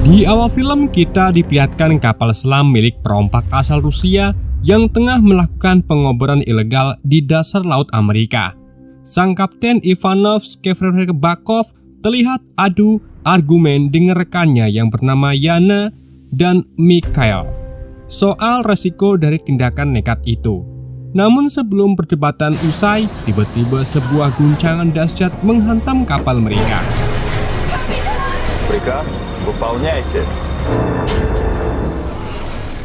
Di awal film kita diperlihatkan kapal selam milik perompak asal Rusia yang tengah melakukan pengoboran ilegal di dasar laut Amerika. Sang Kapten Ivanov Shcherbakov terlihat adu argumen dengan rekannya yang bernama Yana dan Mikhail soal resiko dari tindakan nekat itu. Namun sebelum perdebatan usai, tiba-tiba sebuah guncangan dahsyat menghantam kapal mereka.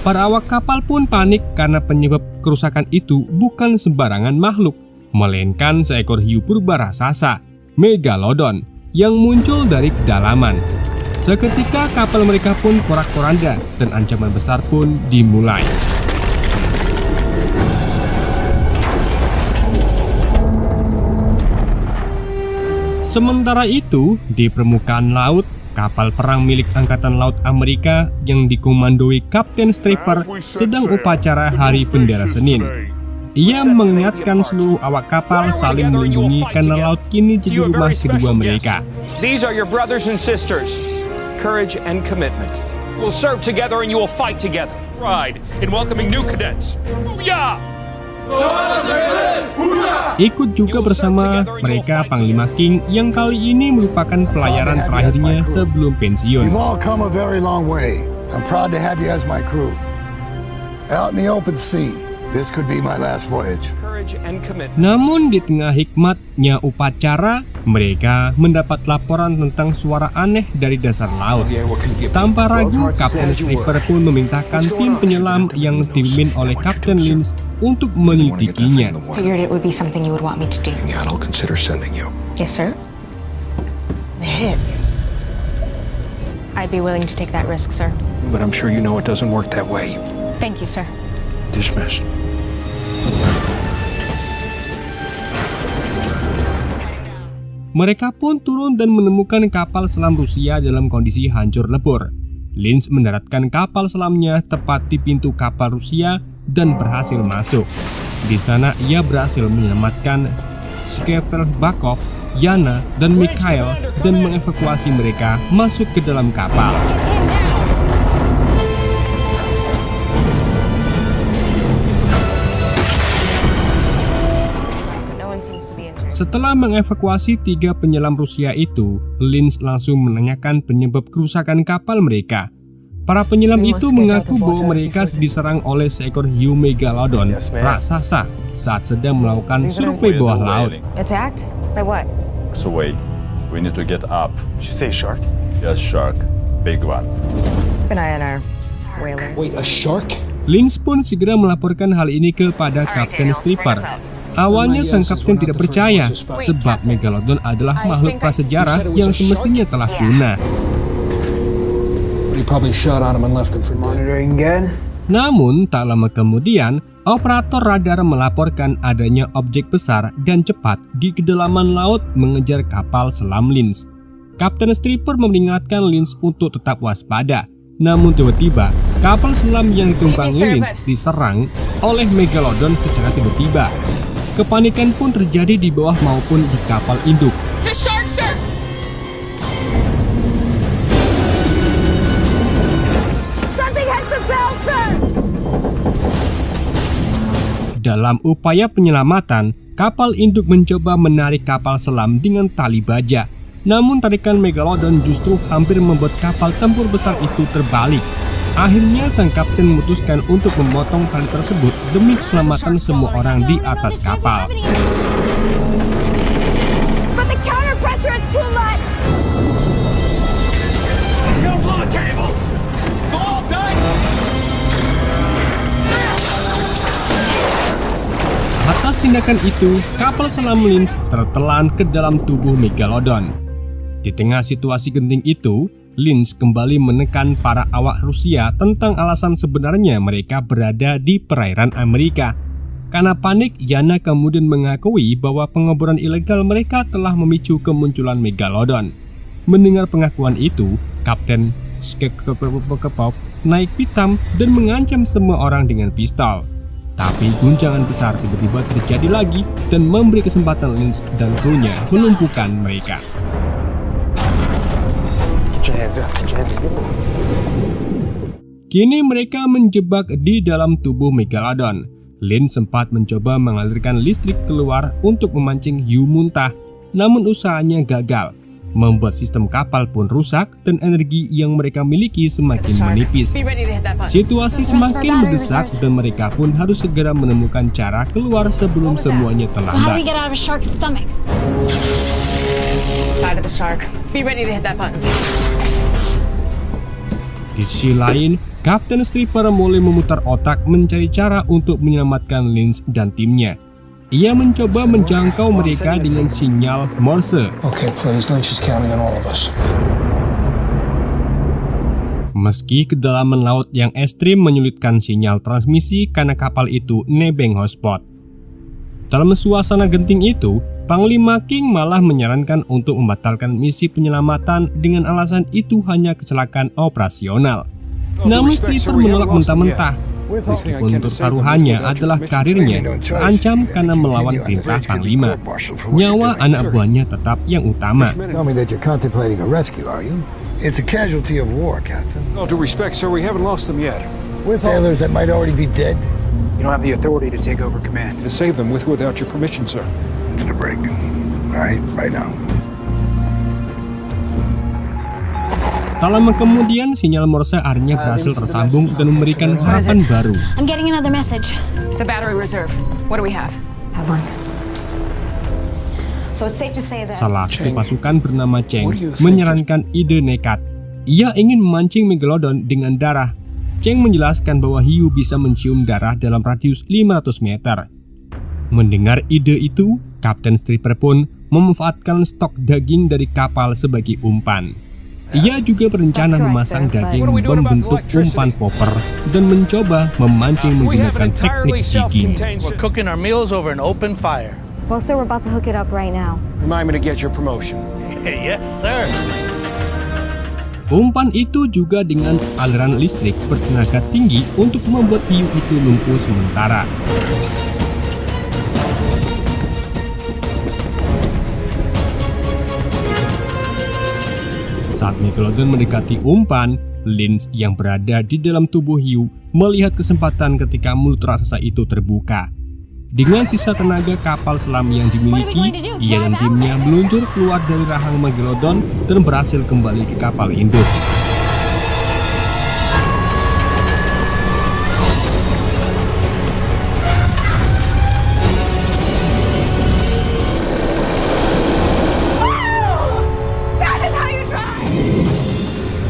Para awak kapal pun panik karena penyebab kerusakan itu bukan sembarangan makhluk, melainkan seekor hiu purba raksasa, Megalodon, yang muncul dari kedalaman. Seketika kapal mereka pun porak-poranda dan ancaman besar pun dimulai. Sementara itu, di permukaan laut, kapal perang milik Angkatan Laut Amerika yang dikomandoi Kapten Stryper sedang upacara Hari Bendera Senin. Ia mengingatkan seluruh awak kapal saling melindungi karena laut kini jadi rumah kedua mereka. These are your brothers and sisters. Courage and commitment. We'll serve together and you will fight together. Pride in welcoming new cadets. Booyah! Ikut juga bersama mereka Panglima King yang kali ini merupakan pelayaran terakhirnya sebelum pensiun. You've all come a very long way. I'm proud to have you as my crew. Out in the open sea, this could be my last voyage. Namun di tengah hikmatnya upacara, mereka mendapat laporan tentang suara aneh dari dasar laut. Tanpa ragu, Kapten Stryper pun memintakan tim penyelam yang dipimpin oleh Kapten Lynch untuk menyelidikinya. Figured it would be something you would want me to do. Yeah, I'll consider sending you. Yes, sir. The hit. I'd be willing to take that risk, sir. But I'm sure you know it doesn't work that way. Thank you, sir. Dismiss. Mereka pun turun dan menemukan kapal selam Rusia dalam kondisi hancur lebur. Lynch mendaratkan kapal selamnya tepat di pintu kapal Rusia dan berhasil masuk. Di sana ia berhasil menyelamatkan Shcherbakov, Yana, dan Mikhail dan mengevakuasi mereka masuk ke dalam kapal. Setelah mengevakuasi 3 penyelam Rusia itu, Lynch langsung menanyakan penyebab kerusakan kapal mereka. Para penyelam itu mengaku bahwa mereka diserang oleh seekor hiu Megalodon raksasa saat sedang melakukan survei bawah laut. Attacked? By what? So wait, we need to get up. Did you say shark? Yes, shark. Big one. Keep an eye on our whalers. Wait, a shark? Lynch pun segera melaporkan hal ini kepada Kapten Stryper. Awalnya sang kapten tidak percaya sebab Megalodon adalah makhluk prasejarah yang semestinya telah punah. Namun tak lama kemudian, operator radar melaporkan adanya objek besar dan cepat di kedalaman laut mengejar kapal selam Lynch. Kapten Stryper mengingatkan Lynch untuk tetap waspada. Namun tiba-tiba, kapal selam yang ditumpangi Lynch diserang oleh Megalodon secara tiba-tiba. Kepanikan pun terjadi di bawah maupun di kapal induk. The shark, sir! Something has the bell, sir! Dalam upaya penyelamatan, kapal induk mencoba menarik kapal selam dengan tali baja. Namun tarikan Megalodon justru hampir membuat kapal tempur besar itu terbalik. Akhirnya sang kapten memutuskan untuk memotong tali tersebut demi keselamatan semua orang di atas kapal. But the counter pressure is too much! Atas tindakan itu, kapal selam Lynch tertelan ke dalam tubuh Megalodon. Di tengah situasi genting itu, Lynch kembali menekan para awak Rusia tentang alasan sebenarnya mereka berada di perairan Amerika. Karena panik, Yana kemudian mengakui bahwa pengoboran ilegal mereka telah memicu kemunculan Megalodon. Mendengar pengakuan itu, Kapten Shcherbakov naik pitam dan mengancam semua orang dengan pistol. Tapi guncangan besar tiba-tiba terjadi lagi dan memberi kesempatan Lynch dan krunya melumpuhkan mereka. Kini mereka menjebak di dalam tubuh Megalodon. Lin sempat mencoba mengalirkan listrik keluar untuk memancing hiu muntah, namun usahanya gagal. Membuat sistem kapal pun rusak dan energi yang mereka miliki semakin menipis. Situasi semakin mendesak dan mereka pun harus segera menemukan cara keluar sebelum semuanya terlambat. Di sisi lain, Kapten Stripper mulai memutar otak mencari cara untuk menyelamatkan Lins dan timnya. Ia mencoba menjangkau mereka dengan sinyal Morse. Okay, please, Lynch is counting on all of us. Meski kedalaman laut yang ekstrim menyulitkan sinyal transmisi karena kapal itu nebeng hotspot. Dalam suasana genting itu, Panglima King malah menyarankan untuk membatalkan misi penyelamatan dengan alasan itu hanya kecelakaan operasional. Namun Stripper menolak mentah-mentah. Meskipun taruhannya adalah karirnya terancam karena melawan perintah Panglima. Nyawa anak buahnya tetap yang utama. Tell me that you're contemplating a rescue, are you? It's a casualty of war, Captain. All due respect, sir, we haven't lost them yet. With sailors that might already be dead. You don't have the authority to take over command. To save them without your permission, sir. It's a break. All right now. Tak lama kemudian, sinyal Morse akhirnya berhasil tersambung dan memberikan harapan baru. I'm getting another message. The battery reserve. What do we have? Have one. So it's safe to say that. Salah satu pasukan bernama Cheng menyarankan ide nekat. Ia ingin memancing Megalodon dengan darah. Cheng menjelaskan bahwa hiu bisa mencium darah dalam radius 500 meter. Mendengar ide itu, Kapten Stripper pun memanfaatkan stok daging dari kapal sebagai umpan. Ia juga berencana memasang daging membentuk umpan popper dan mencoba memancing menggunakan teknik jigging. We're cooking our meals over an open fire. Well, sir, we're about to hook it up right now. Remind me to get your promotion. Yes, sir. Umpan itu juga dengan aliran listrik bertenaga tinggi untuk membuat hiu itu lumpuh sementara. Saat Megalodon mendekati umpan, Lins yang berada di dalam tubuh hiu melihat kesempatan ketika mulut raksasa itu terbuka. Dengan sisa tenaga kapal selam yang dimiliki, ia dan timnya meluncur keluar dari rahang Megalodon dan berhasil kembali ke kapal induk.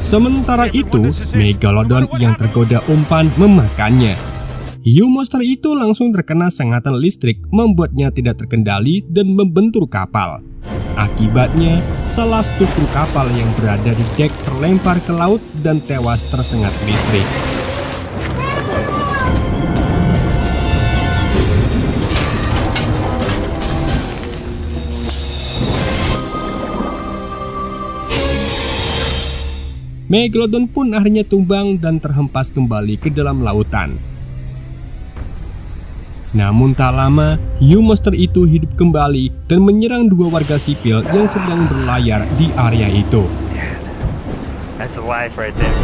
Sementara itu, Megalodon yang tergoda umpan memakannya. Hiu monster itu langsung terkena sengatan listrik, membuatnya tidak terkendali dan membentur kapal. Akibatnya, salah satu kru kapal yang berada di dek terlempar ke laut dan tewas tersengat listrik. Megalodon pun akhirnya tumbang dan terhempas kembali ke dalam lautan. Namun tak lama, hiu monster itu hidup kembali dan menyerang dua warga sipil yang sedang berlayar di area itu. That's a life right there.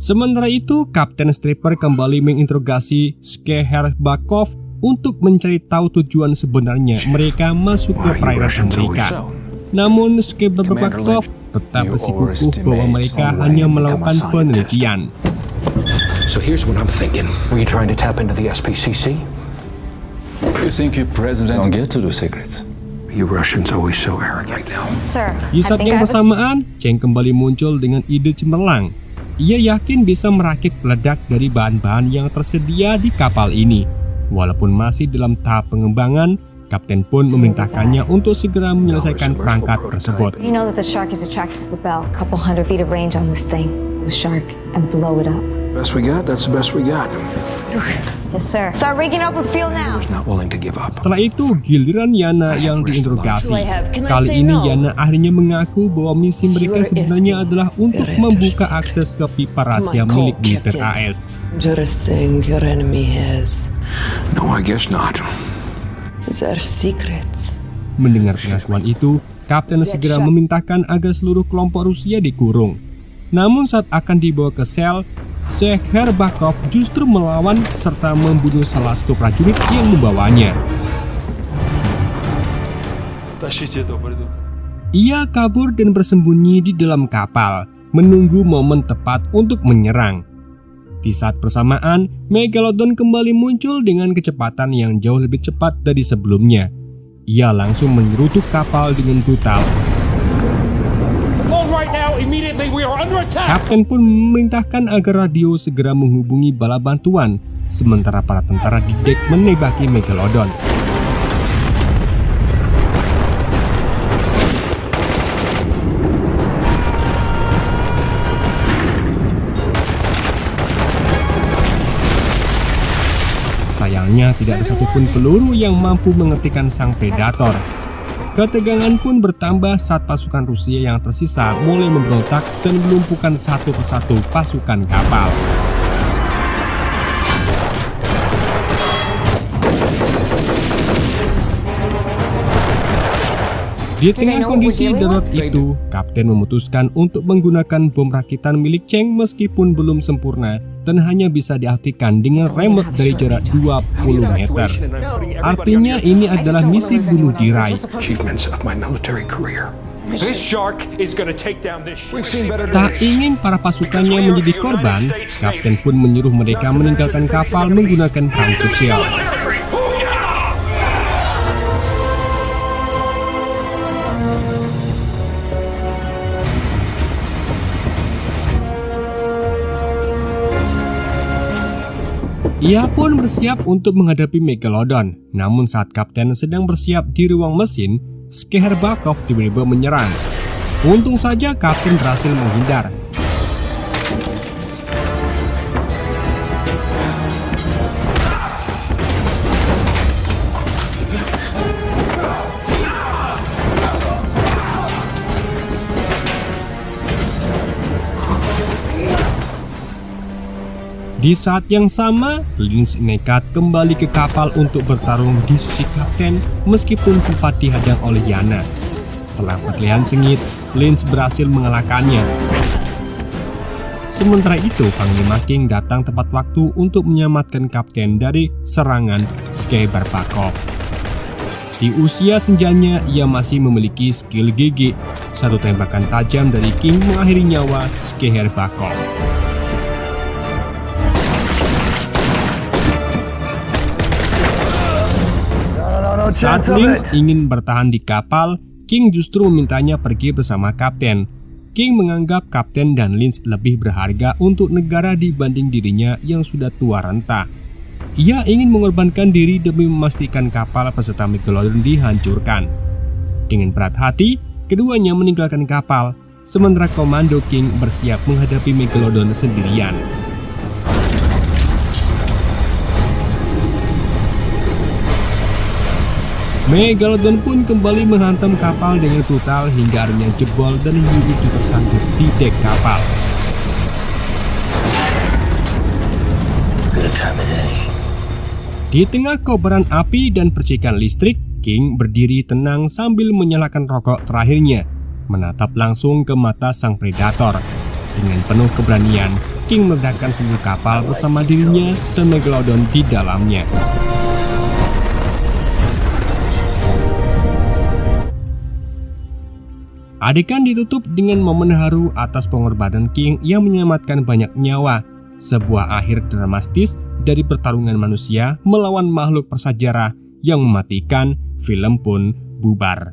Sementara itu, Kapten Stripper kembali menginterogasi Scheherazade untuk mencari tahu tujuan sebenarnya mereka masuk ke perairan Amerika. Namun Scheherazade tetap bersikukuh bahwa mereka hanya melakukan penelitian. So here's what I'm thinking. Were you trying to tap into the SPCC? You think your president don't get to the secrets? You Russians always so arrogant now. Sir, Di saat yang bersamaan, Cheng kembali muncul dengan ide cemerlang. Ia yakin bisa merakit peledak dari bahan-bahan yang tersedia di kapal ini. Walaupun masih dalam tahap pengembangan, Kapten pun memerintahkannya untuk segera menyelesaikan perangkat tersebut. You know that the shark is attracted to the bell. A couple hundred feet of range on this thing. The shark and blow it up. Best we got, that's the best we got. Yes, sir. Start rigging up with fuel now. Not willing to give up. Setelah itu, giliran Yana yang diinterogasi. Kali ini Yana akhirnya mengaku bahwa misi mereka sebenarnya adalah untuk membuka akses ke pipa rahasia milik militer AS. No, I guess not. These are secrets. Mendengar pengakuan itu, Kapten segera memerintahkan agar seluruh kelompok Rusia dikurung. Namun saat akan dibawa ke sel, Shcherbakov justru melawan serta membunuh salah satu prajurit yang membawanya. Ia kabur dan bersembunyi di dalam kapal, menunggu momen tepat untuk menyerang. Di saat bersamaan, Megalodon kembali muncul dengan kecepatan yang jauh lebih cepat dari sebelumnya. Ia langsung menyeruduk kapal dengan brutal. Kapten pun memerintahkan agar radio segera menghubungi bala bantuan, sementara para tentara di dek menembaki Megalodon. Sayangnya tidak ada satupun peluru yang mampu menghentikan sang predator. Ketegangan pun bertambah saat pasukan Rusia yang tersisa mulai memberontak dan melumpuhkan satu persatu pasukan kapal. Di tengah kondisi darurat itu, Kapten memutuskan untuk menggunakan bom rakitan milik Cheng meskipun belum sempurna dan hanya bisa diaktifkan dengan remote dari jarak 20 meter. Artinya ini adalah misi bunuh diri. Tak ingin para pasukannya menjadi korban, Kapten pun menyuruh mereka meninggalkan kapal menggunakan perahu kecil. Ia pun bersiap untuk menghadapi Megalodon. Namun saat Kapten sedang bersiap di ruang mesin, Shcherbakov tiba-tiba menyerang. Untung saja Kapten berhasil menghindar. Di saat yang sama, Linz nekat kembali ke kapal untuk bertarung di sisi Kapten meskipun sempat dihadang oleh Yana. Setelah perkelahian sengit, Linz berhasil mengalahkannya. Sementara itu, Panglima King datang tepat waktu untuk menyelamatkan Kapten dari serangan Shcherbakov. Di usia senjanya, ia masih memiliki skill GG. Satu tembakan tajam dari King mengakhiri nyawa Shcherbakov. Saat Linz ingin bertahan di kapal, King justru memintanya pergi bersama Kapten. King menganggap Kapten dan Linz lebih berharga untuk negara dibanding dirinya yang sudah tua renta. Ia ingin mengorbankan diri demi memastikan kapal peserta Megalodon dihancurkan. Dengan berat hati, keduanya meninggalkan kapal, sementara Komando King bersiap menghadapi Megalodon sendirian. Megalodon pun kembali menghantam kapal dengan brutal hingga akhirnya jebol dan hidup tersangkut di dek kapal. Di tengah kobaran api dan percikan listrik, King berdiri tenang sambil menyalakan rokok terakhirnya, menatap langsung ke mata sang predator. Dengan penuh keberanian, King meledakkan seluruh kapal bersama dirinya dan Megalodon di dalamnya. Adegan ditutup dengan momen haru atas pengorbanan King yang menyelamatkan banyak nyawa, sebuah akhir dramatis dari pertarungan manusia melawan makhluk prasejarah yang mematikan. Film pun bubar.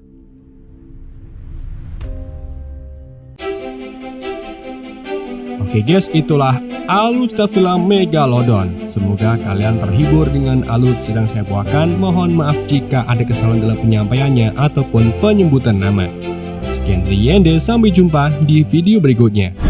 Oke guys, itulah alur cerita film Megalodon. Semoga kalian terhibur dengan alur yang saya bawakan. Mohon maaf jika ada kesalahan dalam penyampaiannya ataupun penyebutan nama. Sekian dari Yende, sampai jumpa di video berikutnya.